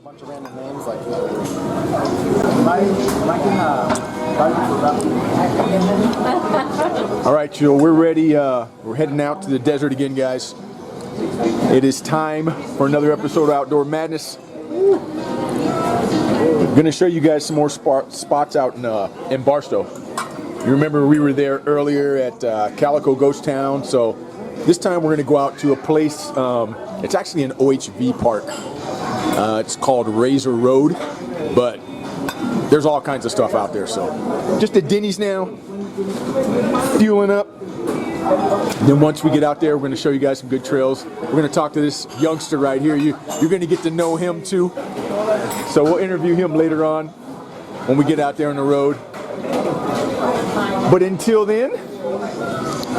bunch of random names like All right, Jill, we're ready. We're heading out to the desert again, guys. It is time for another episode of Outdoor Madness. I'm going to show you guys some more spots out in Barstow. You remember we were there earlier at Calico Ghost Town, so this time we're going to go out to a place, it's actually an OHV park. It's called Razor Road, but there's all kinds of stuff out there, so just at Denny's now, fueling up. Then once we get out there, we're going to show you guys some good trails. We're going to talk to this youngster right here. You're going to get to know him too. So we'll interview him later on when we get out there on the road. But until then,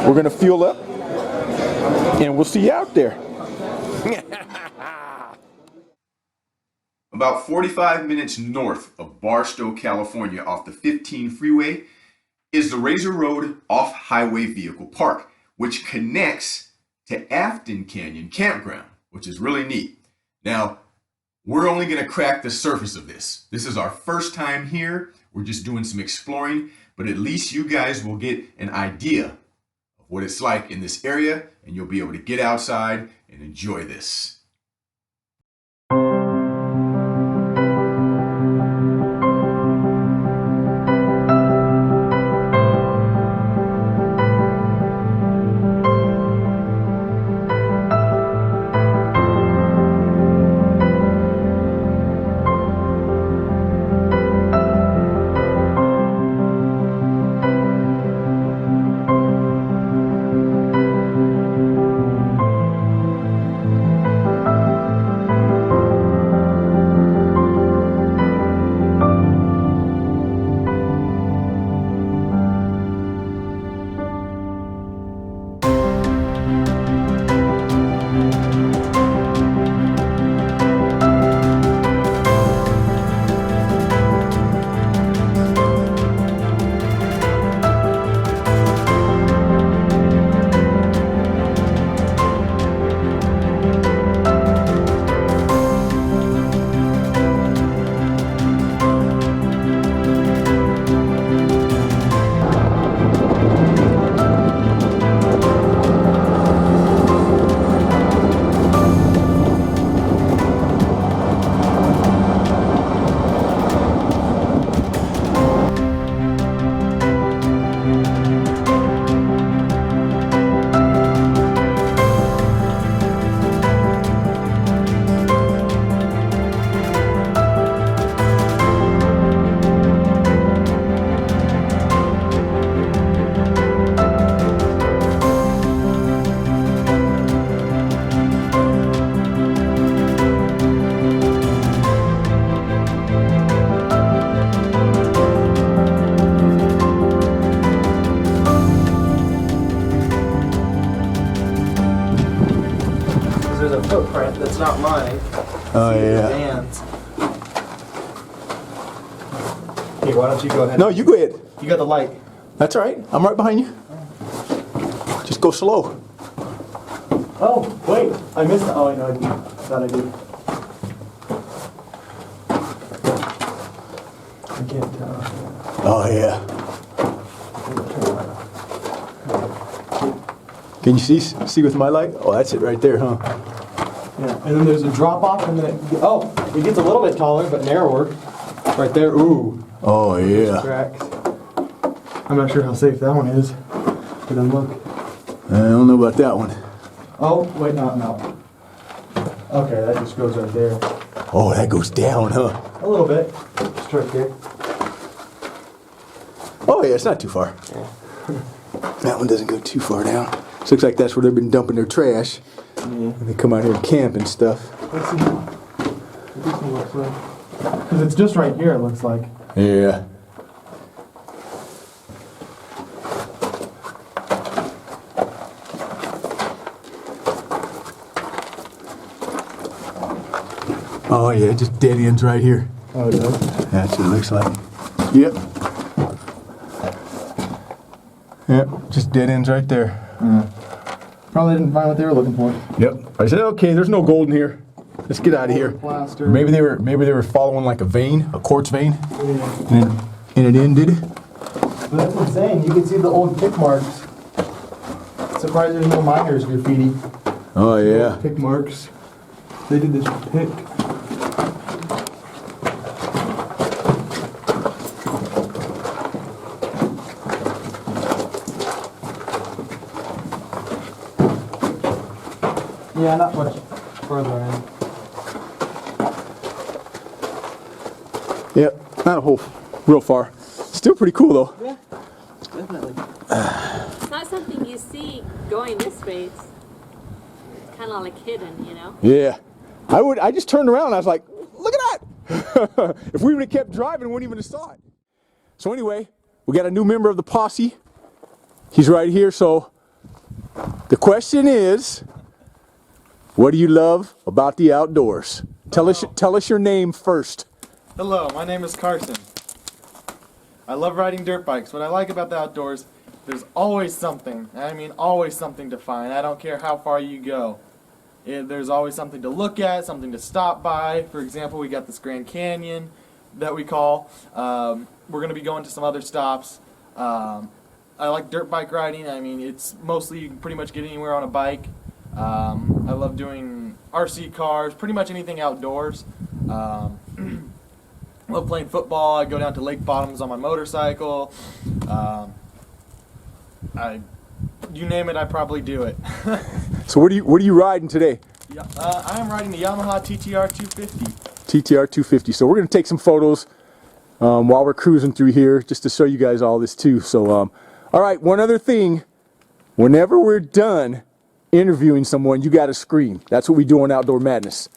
we're going to fuel up and we'll see you out there. About 45 minutes north of Barstow, California, off the 15 freeway, is the Razor Road Off-Highway Vehicle Park, which connects to Afton Canyon Campground, which is really neat. Now, we're only going to crack the surface of this. This is our first time here. We're just doing some exploring, but at least you guys will get an idea of what it's like in this area, and you'll be able to get outside and enjoy this. there's a footprint that's not mine. Oh, yeah. Dan's. Here, why don't you go ahead? No, you go ahead. You got the light. That's all right. I'm right behind you. Just go slow. Oh, wait. I missed it. Oh, no, I didn't. Thought I did. I can't tell. Oh, yeah. Can you see with my light? Oh, that's it right there, huh? Yeah, and then there's a drop off, and then it gets a little bit taller, but narrower. Right there. Ooh. Oh, yeah. Tracks. I'm not sure how safe that one is. But then look. I don't know about that one. Oh, wait, no. Okay, that just goes right there. Oh, that goes down, huh? A little bit. Just right there. Oh, yeah, it's not too far. Yeah. That one doesn't go too far down. This looks like that's where they've been dumping their trash. Yeah. And they come out here and camp and stuff. Let's see what this one looks like. Because it's just right here, it looks like. Yeah. Oh yeah, just dead ends right here. Oh, it does? That's what it looks like. Yep. Yep, just dead ends right there. Probably didn't find what they were looking for. Yep. I said, okay, there's no gold in here. Let's get out of here. Plaster. Maybe they were following like a vein, a quartz vein, Yeah. and it ended. But that's insane. You can see the old pick marks. Surprised there's no miners graffiti. Oh yeah. Pick marks. They did this pick. Yeah, not much further in. Yep, not a whole real far. Still pretty cool though. Yeah, definitely. It's not something you see going this way. It's kind of like hidden, you know? Yeah. I just turned around and I was like, look at that! If we would have kept driving, we wouldn't even have saw it. So anyway, we got a new member of the posse. He's right here, so the question is, what do you love about the outdoors? Tell us your name first. Hello, my name is Carson. I love riding dirt bikes. What I like about the outdoors, there's always something. I mean, always something to find. I don't care how far you go. There's always something to look at, something to stop by. For example, we got this Grand Canyon that we call. We're going to be going to some other stops. I like dirt bike riding. I mean, it's mostly you can pretty much get anywhere on a bike. I love doing RC cars, pretty much anything outdoors. I love playing football. I go down to lake bottoms on my motorcycle. You name it, I probably do it. So what are you riding today? Yeah, I am riding the Yamaha TTR 250. TTR 250. So we're gonna take some photos while we're cruising through here, just to show you guys all this too. So all right, one other thing. Whenever we're done interviewing someone, you gotta scream. That's what we do on Outdoor Madness.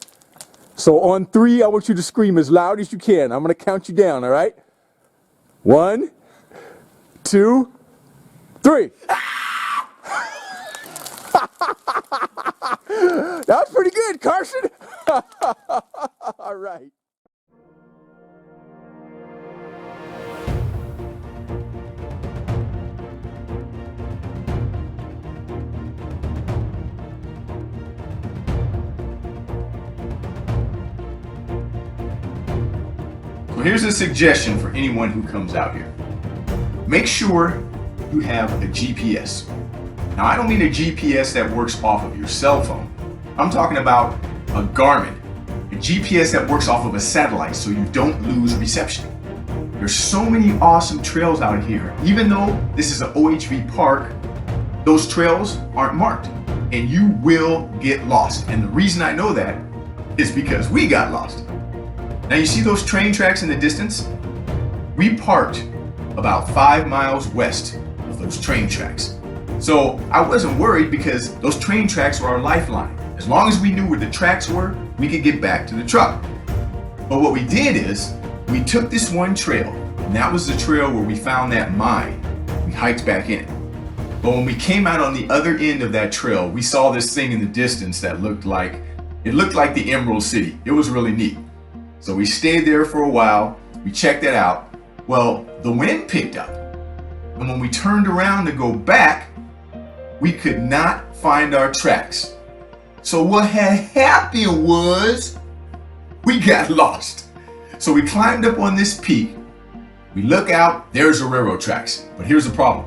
So on 3, I want you to scream as loud as you can. I'm gonna count you down, all right? 1, 2, 3. That was pretty good, Carson. All right. Well, here's a suggestion for anyone who comes out here. Make sure you have a GPS. Now, I don't mean a GPS that works off of your cell phone. I'm talking about a Garmin, a GPS that works off of a satellite so you don't lose reception. There's so many awesome trails out here. Even though this is an OHV park, those trails aren't marked and you will get lost. And the reason I know that is because we got lost. Now you see those train tracks in the distance? We parked about 5 miles west of those train tracks. So I wasn't worried because those train tracks were our lifeline. As long as we knew where the tracks were, we could get back to the truck. But what we did is, we took this one trail, and that was the trail where we found that mine. We hiked back in it. But when we came out on the other end of that trail, we saw this thing in the distance that looked like the Emerald City. It was really neat. So we stayed there for a while, we checked it out. Well, the wind picked up. And when we turned around to go back, we could not find our tracks. So what had happened was, we got lost. So we climbed up on this peak. We look out, there's the railroad tracks. But here's the problem.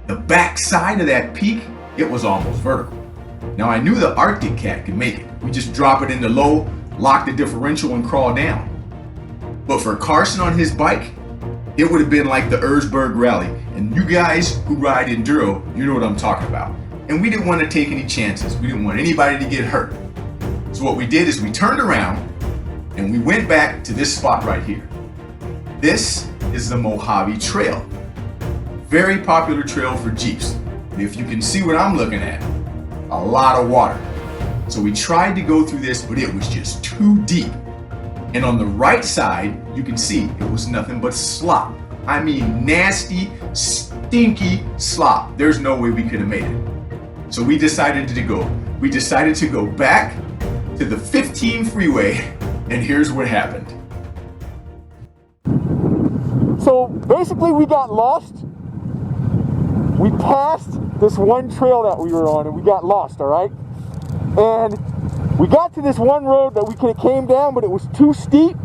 The back side of that peak, it was almost vertical. Now I knew the Arctic cat could make it. We just drop it into low, lock the differential and crawl down. But for Carson on his bike, it would have been like the Erzberg Rally. And you guys who ride enduro, you know what I'm talking about. And we didn't want to take any chances. We didn't want anybody to get hurt. So what we did is we turned around and we went back to this spot right here. This is the Mojave Trail. Very popular trail for Jeeps. And if you can see what I'm looking at, a lot of water. So we tried to go through this, but it was just too deep. And on the right side, you can see it was nothing but slop. I mean, nasty, stinky slop. There's no way we could have made it. So we decided to go back to the 15 freeway, and here's what happened. So basically we got lost. We passed this one trail that we were on and we got lost, all right? And We got to this one road that we could have came down, but it was too steep.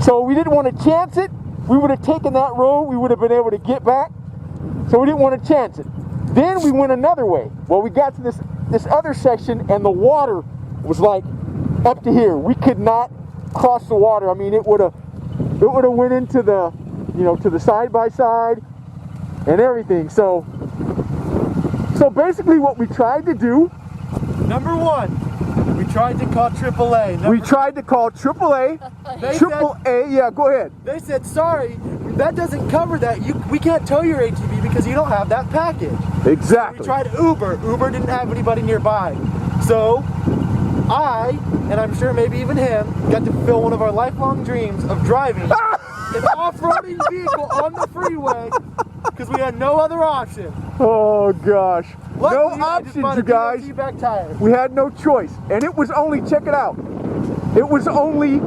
So we didn't want to chance it. We would have taken that road, we would have been able to get back. So we didn't want to chance it. Then we went another way. Well, we got to this other section and the water was like up to here. We could not cross the water. I mean, it would have went into the, you know, to the side by side and everything. So basically what we tried to do, Number one, we tried to call AAA. we tried to call AAA. They AAA, yeah, go ahead. They said, sorry, that doesn't cover that. We can't tow your ATV because you don't have that package. Exactly. We tried Uber. Uber didn't have anybody nearby. So I, and I'm sure maybe even him, got to fulfill one of our lifelong dreams of driving an off-roading vehicle on the freeway because we had no other option. Oh gosh. Luckily, No I just options, bought a you guys. DOT back tire. We had no choice. And it was only, check it out, it was only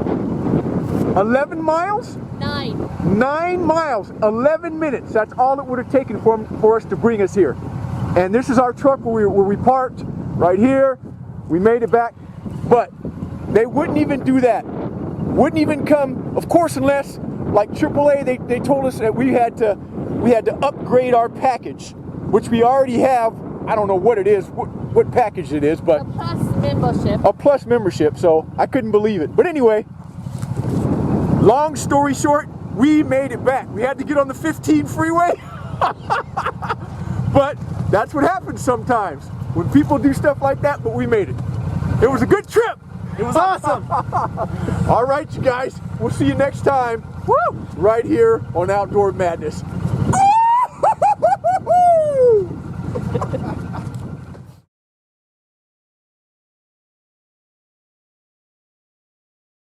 11 miles? 9. 9 miles, 11 minutes. That's all it would have taken for us to bring us here. And this is our truck where we parked, right here. We made it back. But they wouldn't even do that. Wouldn't even come, of course, unless, like AAA, they told us that we had to upgrade our package, which we already have. I don't know what it is, what package it is, but A plus membership. a plus membership, so I couldn't believe it. But anyway, long story short, we made it back. We had to get on the 15 freeway, but that's what happens sometimes when people do stuff like that, but we made it. It was a good trip. It was awesome. All right, you guys, we'll see you next time. Woo! Right here on Outdoor Madness.